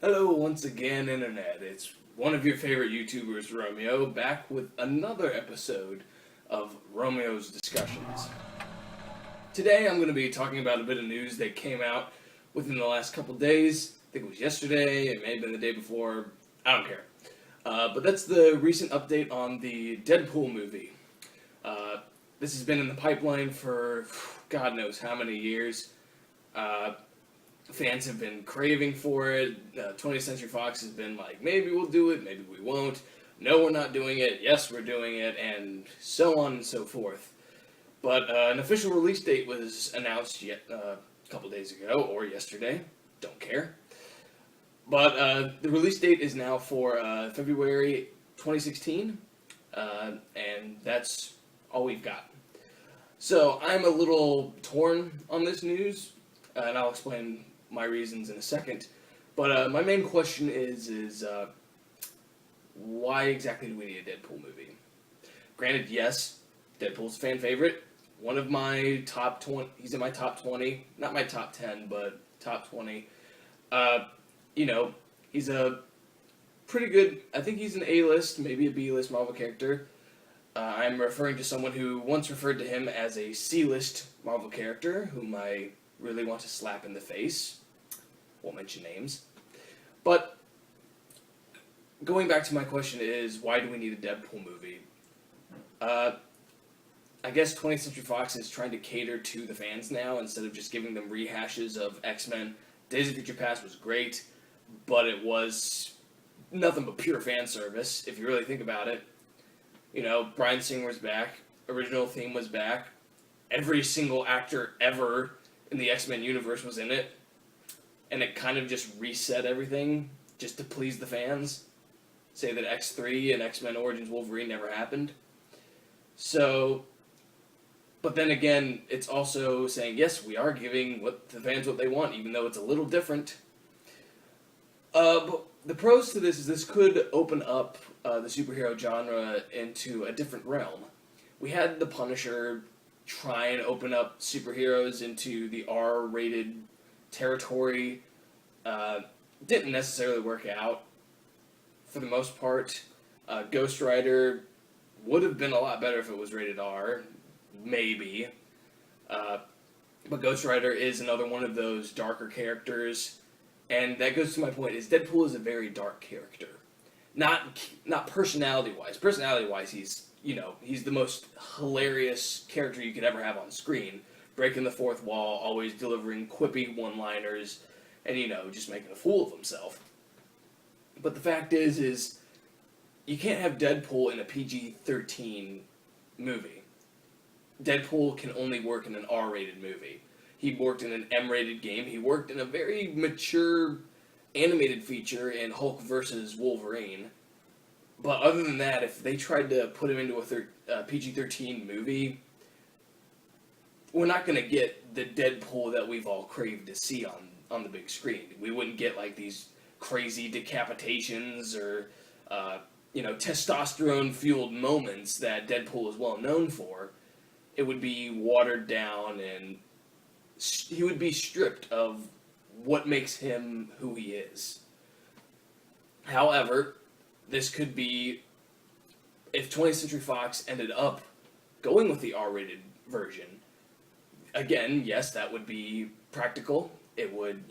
Hello once again, Internet. It's one of your favorite YouTubers, Romeo, back with another episode of Romeo's Discussions. Today I'm going to be talking about a bit of news that came out within the last couple days. I think it was yesterday, it may have been the day before, I don't care. But that's the recent update on the Deadpool movie. This has been in the pipeline for God knows how many years. Fans have been craving for it. 20th Century Fox has been like, maybe we'll do it, maybe we won't. No, we're not doing it. Yes, we're doing it, and so on and so forth. But an official release date was announced a couple days ago, or yesterday. Don't care. But the release date is now for February 2016, and that's all we've got. So I'm a little torn on this news, and I'll explain my reasons in a second. But my main question is why exactly do we need a Deadpool movie? Granted, yes, Deadpool's a fan favorite. One of my top 20, he's in my top 20, not my top 10, but top 20. He's a pretty good, I think he's an A-list, maybe a B-list Marvel character. I'm referring to someone who once referred to him as a C-list Marvel character, whom I really want to slap in the face. Won't mention names. But going back to my question is, why do we need a Deadpool movie? I guess 20th Century Fox is trying to cater to the fans now instead of just giving them rehashes of X-Men. Days of Future Past was great, but it was nothing but pure fan service, if you really think about it. You know, Bryan Singer was back, original theme was back, every single actor ever in the X-Men universe was in it, and it kind of just reset everything just to please the fans. Say that X3 and X-Men Origins Wolverine never happened. So, but then again, it's also saying, yes, we are giving the fans what they want, even though it's a little different. But the pros to this is this could open up the superhero genre into a different realm. We had The Punisher try and open up superheroes into the R-rated territory. Didn't necessarily work out for the most part. Ghost Rider would have been a lot better if it was rated R, maybe. But Ghost Rider is another one of those darker characters, and that goes to my point, is Deadpool is a very dark character. Not personality-wise. Personality-wise, he's the most hilarious character you could ever have on screen. Breaking the fourth wall, always delivering quippy one-liners, and, just making a fool of himself. But the fact is you can't have Deadpool in a PG-13 movie. Deadpool can only work in an R-rated movie. He worked in an M-rated game. He worked in a very mature animated feature in Hulk vs. Wolverine. But other than that, if they tried to put him into a PG-13 movie, we're not going to get the Deadpool that we've all craved to see on the big screen. We wouldn't get like these crazy decapitations or testosterone-fueled moments that Deadpool is well known for. It would be watered down, and he would be stripped of what makes him who he is. However, this could be, if 20th Century Fox ended up going with the R-rated version, again, yes, that would be practical. It would,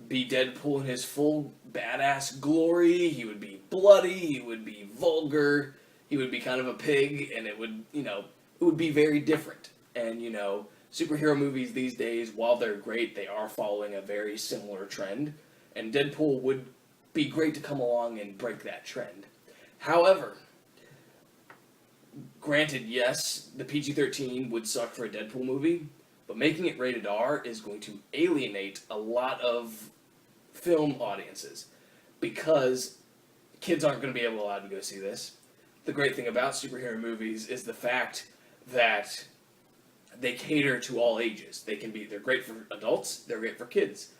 be Deadpool in his full badass glory. He would be bloody. He would be vulgar. He would be kind of a pig, and it would, it would be very different. And, superhero movies these days, while they're great, they are following a very similar trend. And Deadpool would be great to come along and break that trend. However, granted, yes, the PG-13 would suck for a Deadpool movie, but making it rated R is going to alienate a lot of film audiences because kids aren't going to be allowed to go see this. The great thing about superhero movies is the fact that they cater to all ages. They're great for adults, they're great for kids.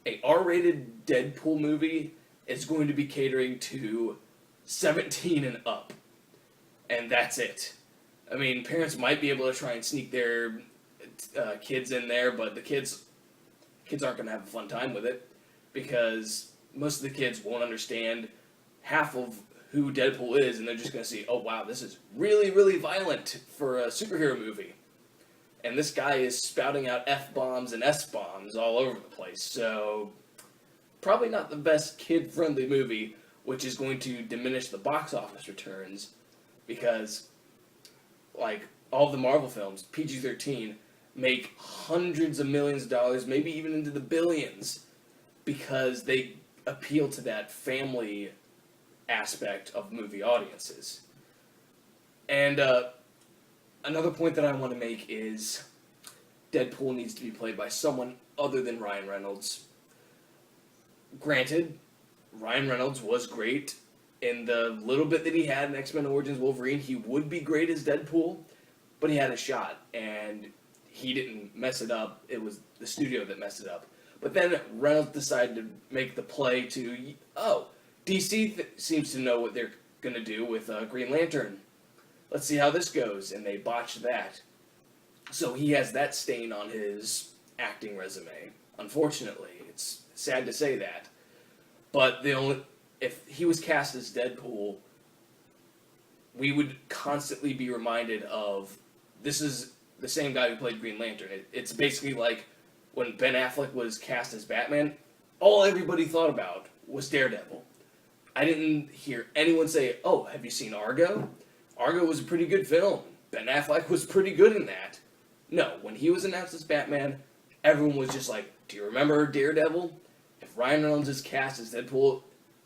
A R-rated Deadpool movie is going to be catering to 17 and up. And that's it. I mean, parents might be able to try and sneak their kids in there, but the kids aren't going to have a fun time with it because most of the kids won't understand half of who Deadpool is, and they're just going to see, oh wow, this is really, really violent for a superhero movie. And this guy is spouting out F-bombs and S-bombs all over the place, so probably not the best kid-friendly movie, which is going to diminish the box office returns, because, like, all the Marvel films, PG-13, make hundreds of millions of dollars, maybe even into the billions, because they appeal to that family aspect of movie audiences. And another point that I want to make is Deadpool needs to be played by someone other than Ryan Reynolds. Granted, Ryan Reynolds was great in the little bit that he had in X-Men Origins Wolverine. He would be great as Deadpool, but he had a shot, and he didn't mess it up. It was the studio that messed it up. But then Reynolds decided to make the play to, DC seems to know what they're going to do with Green Lantern. Let's see how this goes. And they botched that. So he has that stain on his acting resume. Unfortunately, it's sad to say that. But if he was cast as Deadpool, we would constantly be reminded of, this is the same guy who played Green Lantern. It's basically like when Ben Affleck was cast as Batman, all everybody thought about was Daredevil. I didn't hear anyone say, oh, have you seen Argo? Argo was a pretty good film. Ben Affleck was pretty good in that. No, when he was announced as Batman, everyone was just like, do you remember Daredevil? If Ryan Reynolds is cast as Deadpool,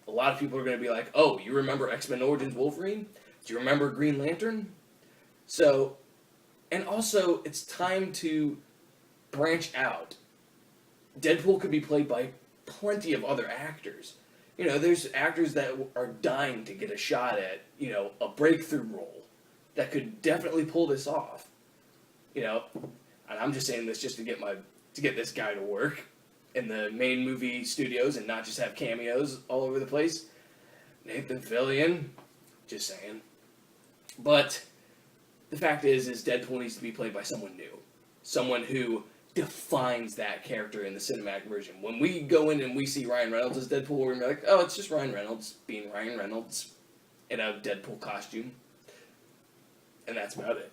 a lot of people are going to be like, oh, you remember X-Men Origins Wolverine? Do you remember Green Lantern? So, and also, it's time to branch out. Deadpool could be played by plenty of other actors. You know, there's actors that are dying to get a shot at, you know, a breakthrough role that could definitely pull this off. You know, and I'm just saying this just to get this guy to work in the main movie studios and not just have cameos all over the place. Nathan Fillion, just saying. But the fact is Deadpool needs to be played by someone new. Someone who defines that character in the cinematic version. When we go in and we see Ryan Reynolds as Deadpool, we're going to be like, oh, it's just Ryan Reynolds being Ryan Reynolds in a Deadpool costume. And that's about it.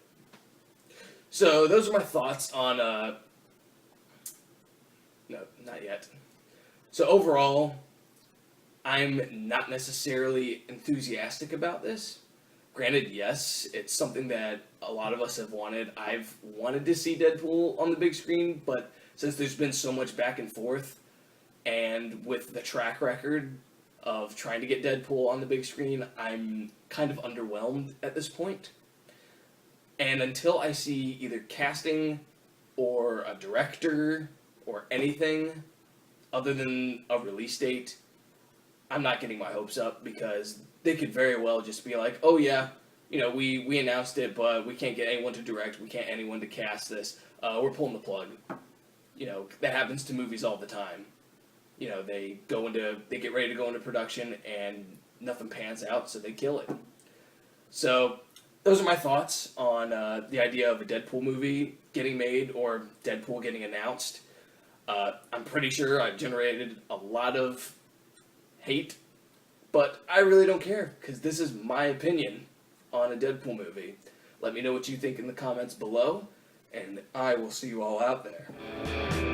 So those are my thoughts on, no, not yet. So overall, I'm not necessarily enthusiastic about this. Granted, yes, it's something that a lot of us have wanted. I've wanted to see Deadpool on the big screen, but since there's been so much back and forth, and with the track record of trying to get Deadpool on the big screen, I'm kind of underwhelmed at this point. And until I see either casting or a director or anything other than a release date, I'm not getting my hopes up, because they could very well just be like, oh yeah, you know, we announced it, but we can't get anyone to direct, we can't get anyone to cast this, we're pulling the plug. You know, that happens to movies all the time. You know, they get ready to go into production and nothing pans out, so they kill it. So, those are my thoughts on the idea of a Deadpool movie getting made or Deadpool getting announced. I'm pretty sure I've generated a lot of hate, but I really don't care, because this is my opinion on a Deadpool movie. Let me know what you think in the comments below, and I will see you all out there.